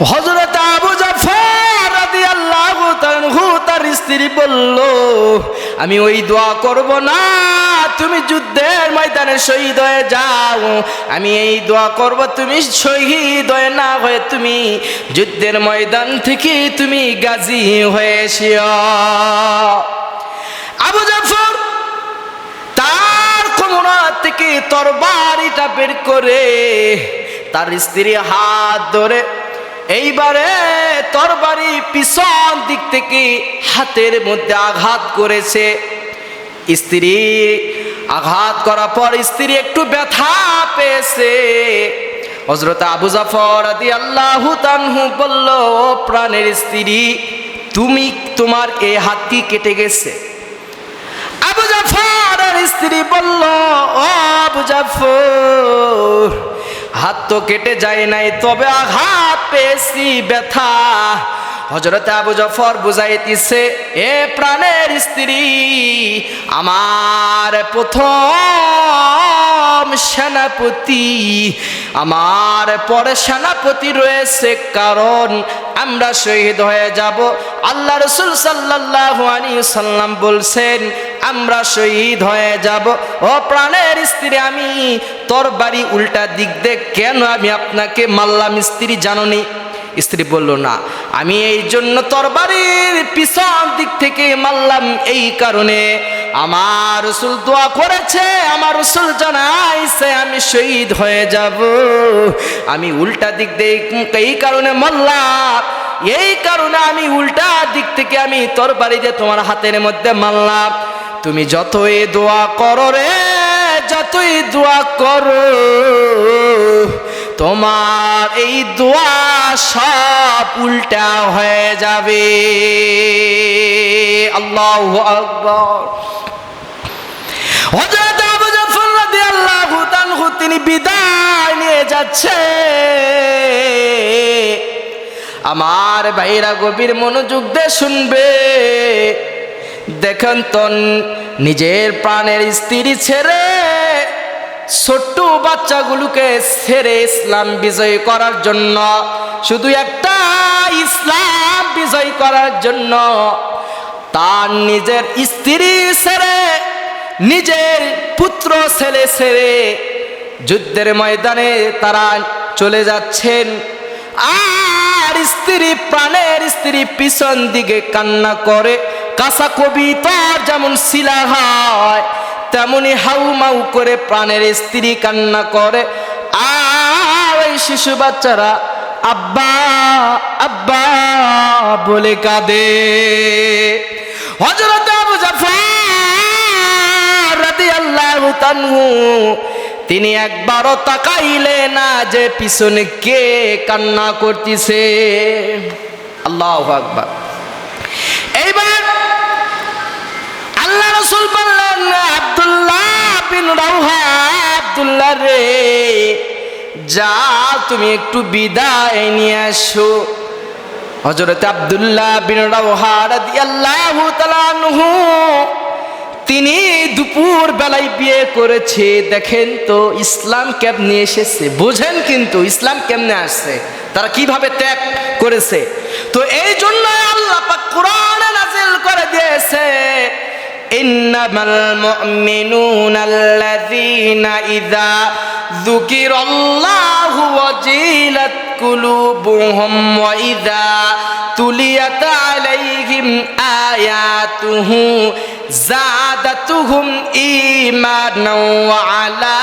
হযরত আবু জাফর রাদিয়াল্লাহু তাআলা তার স্ত্রী বলল, আমি ওই দোয়া করব না, তুমি যুদ্ধের ময়দানে শহীদ হয়ে যাও। আমি এই দোয়া করব তুমি শহীদ হয়ে না হয়ে তুমি যুদ্ধের ময়দান থেকে তুমি গাজী হয়ে এসো। আবু জাফর তার কোমর থেকে তরবারিটা বের করে তার স্ত্রী হাত ধরে এইবারে তরবারি পিছন দিক থেকে হাতের মধ্যে আঘাত করেছে। স্ত্রী আঘাত করার পর স্ত্রী একটু ব্যথা পেয়েছে। হযরত আবু জাফর রাদিয়াল্লাহু তাআলা বলল, ও প্রাণের স্ত্রী, তোমার এই হাত কি কেটে গেছে? আবু জাফরের স্ত্রী বলল, ও আবু জাফর, হাত তো কেটে যায় নাই, তবে আঘাত পেয়েছি, ব্যথা। হযরত আবু জাফর বুঝাইতেছে, এ প্রাণের স্ত্রী, আমার প্রথম সেনাপতি, আমার পরে সেনাপতি রয়েছে, কারণ আমরা শহীদ হয়ে যাব। আল্লাহ রাসূল সাল্লাল্লাহু আলাইহি সাল্লাম বলছেন আমরা শহীদ হয়ে যাব। ও প্রাণের স্ত্রী, আমি তরবারি উল্টা দিক দিয়ে কেন আমি আপনাকে মারলাম স্ত্রী জাননি? স্ত্রী বলল, না, আমি এই জন্য তরবারির পিছন দিক থেকে মারলাম, এই কারণে আমার রাসূল দোয়া করেছে, আমার রাসূল জানাইছে আমি শহীদ হয়ে যাব, আমি উল্টা দিক দিয়ে এই কারণে মারলাম, এই কারণে আমি উল্টা দিক থেকে আমি তরবারি দিয়ে তোমার হাতের মধ্যে মারলাম। তুমি যতই দোয়া করো রে, যতই দোয়া করো, তোমার এই দোয়া সব উল্টা হয়ে যাবে। আল্লাহু আকবার। হযরত আবু জাফর রাদিয়াল্লাহু তাআলা তিনি বিদায় নিয়ে যাচ্ছে। আমার ভাইরা গভীর মনোযোগ দিয়ে শুনবে। দেখেন তো, নিজের প্রাণের স্ত্রী ছেড়ে, ছোট্ট বাচ্চাগুলোকে ছেড়ে ইসলাম বিজয় করার জন্য, শুধু একটা ইসলাম বিজয় করার জন্য তার নিজের স্ত্রী ছেড়ে, নিজের পুত্র ছেলে ছেড়ে যুদ্ধের ময়দানে তারা চলে যাচ্ছেন। আর স্ত্রী, প্রাণের স্ত্রী পিছন দিকে কান্না করে। কাঁচা কবিতার যেমন শিলা হয়, তেমনি হাউমাউ করে প্রাণের স্ত্রী কান্না করে। আর ওই শিশু বাচ্চারা আব্বা আব্বা বলে কাঁদে। হযরত আবু জাফর রাদিয়াল্লাহু তাআলা তিনি একবারও তাকাইলে না যে পিছনে কে কান্না করতেছে। আল্লাহু আকবার। এইবার আল্লাহ রাসূল বললেন, আব্দুল্লাহ বিন রাওহা, আব্দুল্লাহ রে, যা তুমি একটু বিদায় নিয়ে আসো। হযরত আব্দুল্লাহ বিন রাওহা রাদিয়াল্লাহু তাআলা আনহু তিনি দুপুর বেলায় বিয়ে করেছে। দেখেন তো ইসলাম কেমনে এসেছে, বোঝেন কিন্তু ইসলাম কেমনে আসছে, তারা কিভাবে ত্যাগ করেছে। তো এই জন্য আল্লাহ পাক কোরআনে নাযিল করে দিয়েছে, ইন্নামাল মুমিনুনা আল্লাযীনা ইযা যুকিরাল্লাহু ওয়াজিলাত কুলুবুহুম ওয়া ইযা তুলিয়াত আলাইহিম আয়াতুহু যাদাতুহুম ঈমানাও ওয়া আলা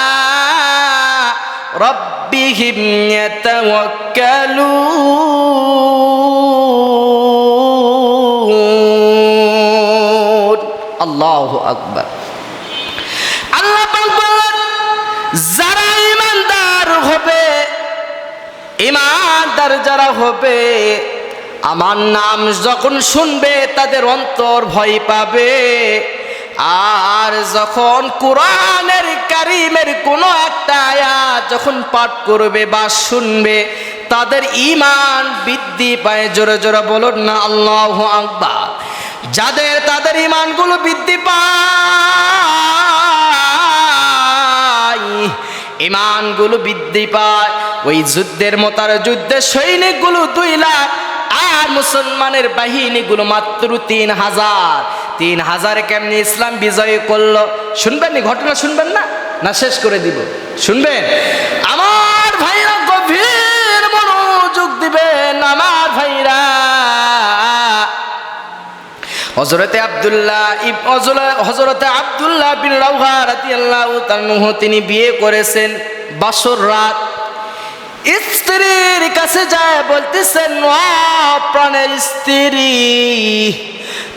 রাব্বিহিম ইয়াতাওয়াক্কালুন। আল্লাহু আকবার। আল্লাহ পাক বলেন, যারা ঈমানদার হবে, ঈমানদার যারা হবে, আমার নাম যখন শুনবে তাদের অন্তর ভয় পাবে। আর যখন কোরআনের কারীমের কোনো একটা আয়াত যখন পাঠ করবে বা শুনবে, তাদের ঈমান বৃদ্ধি পায়। জোরে জোরে বলুন না আল্লাহু আকবার। যাদের তাদের ঈমানগুলো বৃদ্ধি পায়, ঈমানগুলো বৃদ্ধি পায়, ওই যুদ্ধের মোতার যুদ্ধে সৈনিকগুলো 2 লাখ, আর মুসলমানের বাহিনীগুলো মাত্র 3000। 3000 কেমনি ইসলাম বিজয় করলো শুনবেন নি? ঘটনা শুনবেন না? না শেষ করে দিব? শুনবেন আমার ভাইরা, গভীর মনোযোগ দিবেন আমার ভাইরা। হযরতে আব্দুল্লাহ বিন রাওহা রাদিয়াল্লাহু তাআলা তিনি বিয়ে করেছেন। বাসর রাত স্ত্রীর কাছে যায় বলতেছেন, ও প্রাণের স্ত্রী,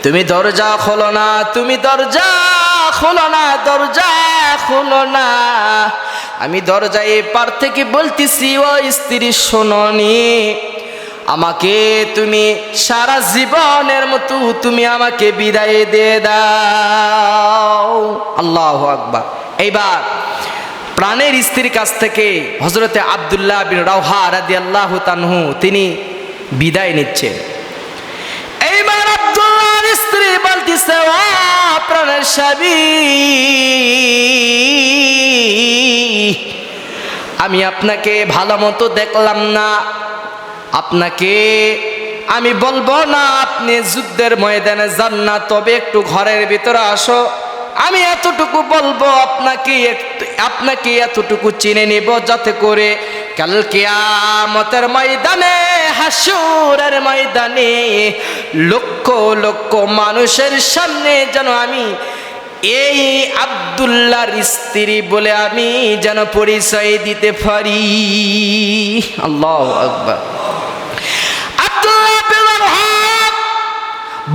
তুমি দরজা খোলো না, তুমি দরজা খোলো না, দরজা খোলো না। আমি দরজা এপার থেকে বলতেছি, ও স্ত্রী শোনোনি, আমাকে তুমি সারা জীবনের মতো তুমি আমাকে বিদায় দিয়ে দাও। আল্লাহু আকবার। এইবার প্রাণের স্ত্রীর কাছ থেকে হযরতে আব্দুল্লাহ বিন রাওহা রাদিয়াল্লাহু তাআলা তিনি বিদায় নিচ্ছেন। এইবার আব্দুল্লাহর স্ত্রী বলতেছে, ও প্রাণের স্বামী, আমি আপনাকে ভালো মতো দেখলাম না, আপনাকে আমি বলবো না আপনি যুদ্ধের ময়দানে যান না, তবে একটু ঘরের ভিতরে আসো, আমি এতটুকু বলবো, আপনাকে এতটুকু চিনে নেব, যাতে করে কাল কিয়ামতের ময়দানে, হাসুরের ময়দানে লক্ষ লক্ষ মানুষের সামনে যেন আমি এই আব্দুল্লাহর স্ত্রী বলে আমি যেন পরিচয় দিতে পারি। আল্লাহু আকবার। আব্দুল্লাহ বিন রাওহা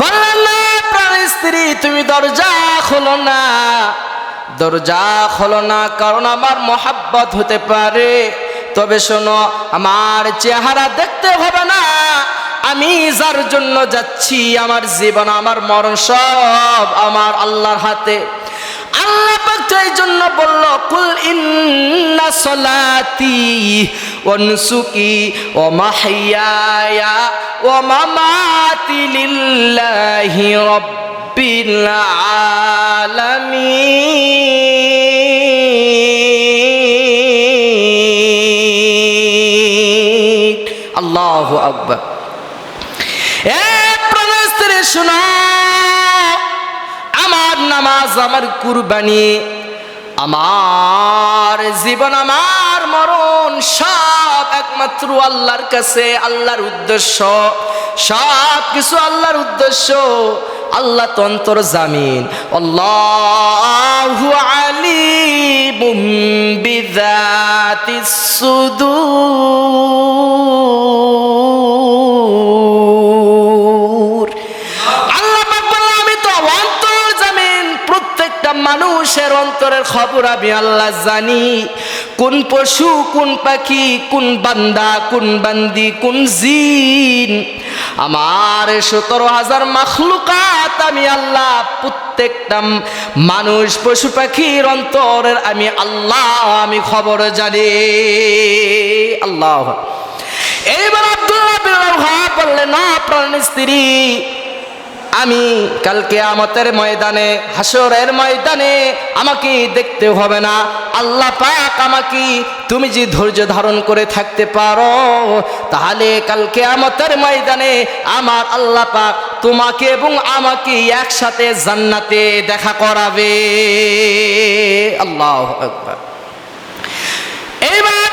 বললেন, না প্রাণের স্ত্রী, তুমি দরজা খোলো না, দরজা খোলো না, কারণ আমার মহাব্বত হতে পারে। তবে শোনো, আমার চেহারা দেখতে হবে না, আমি যার জন্য যাচ্ছি, আমার জীবন আমার মরণ সব আমার আল্লাহর হাতে। আল্লাহ পাক এই জন্য বলল, কুল ইন্না সলাতি ওয়া নুসুকি ওয়া মাহইয়ায়া ওয়া মামাতি লিল্লাহি রাব্বিল আলামিন। আল্লাহু আকবার। শোনো, আমার নামাজ, আমার কুরবানি, আমার জীবন, আমার মরণ সব একমাত্র আল্লাহর কাছে, আল্লাহর উদ্দেশ্য, সব কিছু আল্লাহর উদ্দেশ্য। আল্লাহ তো অন্তর্জামিন, আল্লাহু আলিমুম বিযাতিস সুদূর। মানুষের অন্তরের খবর আমি আল্লাহ জানি, কোন পশু, কোন পাখি, কোন বান্দা, কোন বান্দি, কোন জিন, আমার 17,000 মাখলুকাত আমি আল্লাহ, প্রত্যেকটা মানুষ, পশু পাখির অন্তরের আমি আল্লাহ, আমি খবর জানি। আল্লাহ। এইবার আব্দুল্লাহ বিন রাওহা বললেন, না প্রাণের স্ত্রী, আমি কাল কিয়ামতের ময়দানে, হাসরের ময়দানে আমাকে দেখতে হবে না। আল্লাহ পাক আমাকে, তুমি যে ধৈর্য ধারণ করে থাকতে পারো, তাহলে কাল কিয়ামতের ময়দানে আমার আল্লাহ পাক তোমাকে এবং আমাকে একসাথে জান্নাতে দেখা করাবে। আল্লাহু আকবার। এইবার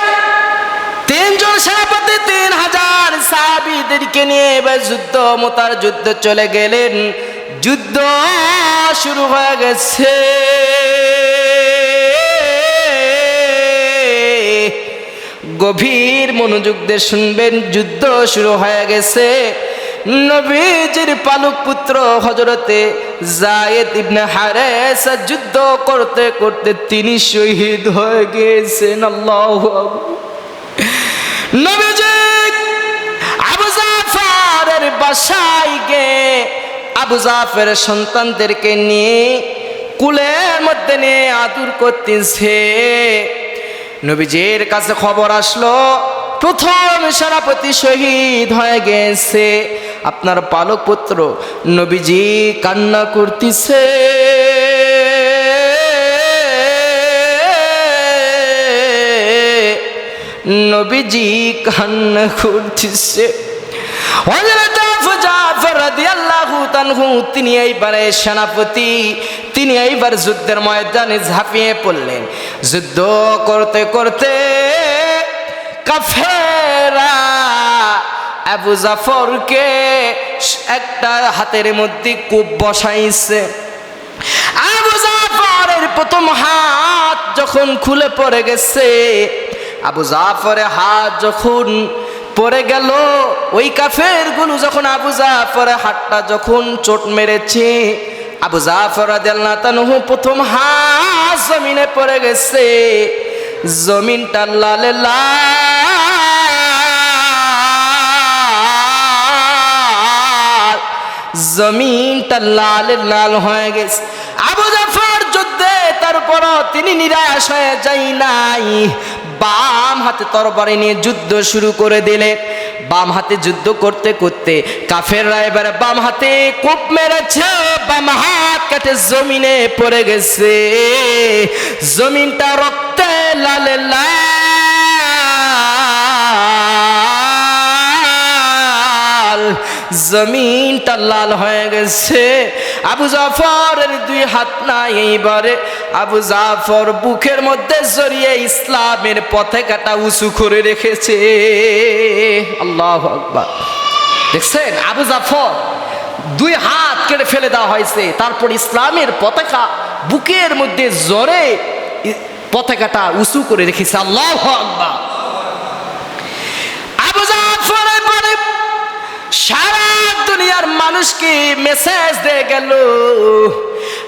3 জন সেনাপতি 3000 সাহাবীদেরকে নিয়ে এবার যুদ্ধ চলে গেলেন। যুদ্ধ শুরু হয়ে গেছে। গভীর মনোযোগ দিয়ে শুনবেন, যুদ্ধ শুরু হয়ে গেছে। নবীজির পালক পুত্র হযরতে যায়েদ ইবনে হারেসা যুদ্ধ করতে করতে তিনি শহীদ হয়ে গেছেন। আল্লাহু আকবার। নবীজি আবু জাফরের বাসায় গিয়ে আবু জাফরের সন্তানদেরকে নিয়ে কুলের মধ্যে নিয়ে আদর করতেছে। নবীজির কাছে খবর আসলো, প্রথম সেনাপতি শহীদ হয়ে গেছে, আপনার পালক পুত্র। নবীজি কান্না করতেছে। নবীজি কান্না করতেছে। হযরত আবু জাফর রাদিয়াল্লাহু তাআলা তিনি এইবারে সেনাপতি, তিনি এইবার যুদ্ধের ময়দানে ঝাঁপিয়ে পড়লেন। যুদ্ধ করতে করতে কাফেররা আবু জাফরকে একটা হাতের মধ্যে কূপ বসাইছে। আবু জাফরের প্রথম হাত যখন খুলে পড়ে গেছে, আবু জাফরের হাত যখন পড়ে গেল, ওই কাফেরগুলো যখন আবু জাফরের হাতটা যখন চোট মেরেছে, আবু জাফর রাদিয়াল্লাহু তাআলা প্রথম হাত জমিনে পড়ে গেছে। জমিনটা লালে লাল, জমিনটা লালে লাল হয়ে গেছে। আবু জাফর যুদ্ধে তারপর তিনি নিরাশ হয়ে যায় নাই, বাম হাতে তরবারি নিয়ে যুদ্ধ শুরু করে দিলেন। বাম হাতে যুদ্ধ করতে করতে কাফেররা এবারে বাম হাতে কূপ মেরেছে, বাম হাত কেটে জমিনে পড়ে গেছে। জমিনটা রক্তে লালে লাল, জমিনটা লাল হয়ে গেছে। আবু জাফরের দুই হাত নাই, এইবারে আবু জাফর বুকের মধ্যে জড়িয়ে ইসলামের পতাকাটা উঁচু করে রেখেছে। আল্লাহু আকবার। দেখছেন, আবু জাফর দুই হাত কেটে ফেলে দেওয়া হয়েছে, তারপর ইসলামের পতাকা বুকের মধ্যে জড়ে পতাকাটা উঁচু করে রেখেছে। আল্লাহু আকবার। আবু জাফরের পরে সারা দুনিয়ার মানুষকে মেসেজ দিয়ে গেল।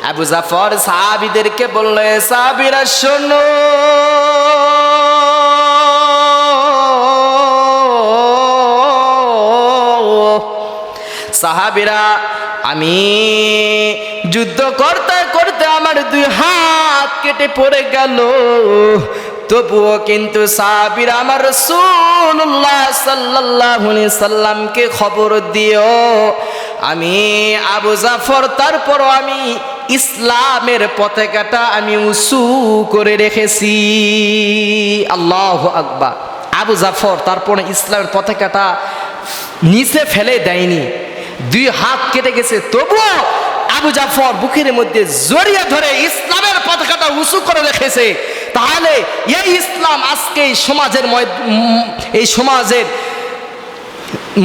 আবু জাফর সাহাবীদেরকে বললে, সাহাবীরা শোনো, সাহাবীরা আমি যুদ্ধ করতে করতে আমার দুই হাত কেটে পড়ে গেল, তবুও কিন্তু সাহাবীরা আমার রাসূলুল্লাহ সাল্লাল্লাহু আলাইহি সাল্লামকে খবর দিও আমি আবু জাফর, তারপরও আমি ইসলামের পতাকাটা আমি উঁচু করে রেখেছি। আল্লাহু আকবার। আবু জাফর তারপরে ইসলামের পতাকাটা নিচে ফেলে দেয়নি, দুই হাত কেটে গেছে, তবুও আবু জাফর বুকের মধ্যে জড়িয়ে ধরে ইসলামের পতাকাটা উঁচু করে রেখেছে। তাহলে এই ইসলাম আজকে এই সমাজের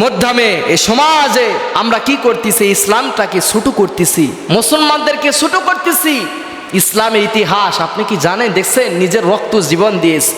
মাধ্যমে এই সমাজে আমরা কি করতেছি? ইসলামটাকে ছোট করতেছি, মুসলমানদেরকে ছোট করতেছি। ইসলামের ইতিহাস আপনি কি জানেন? দেখছেন, নিজের রক্ত জীবন দিয়েছে।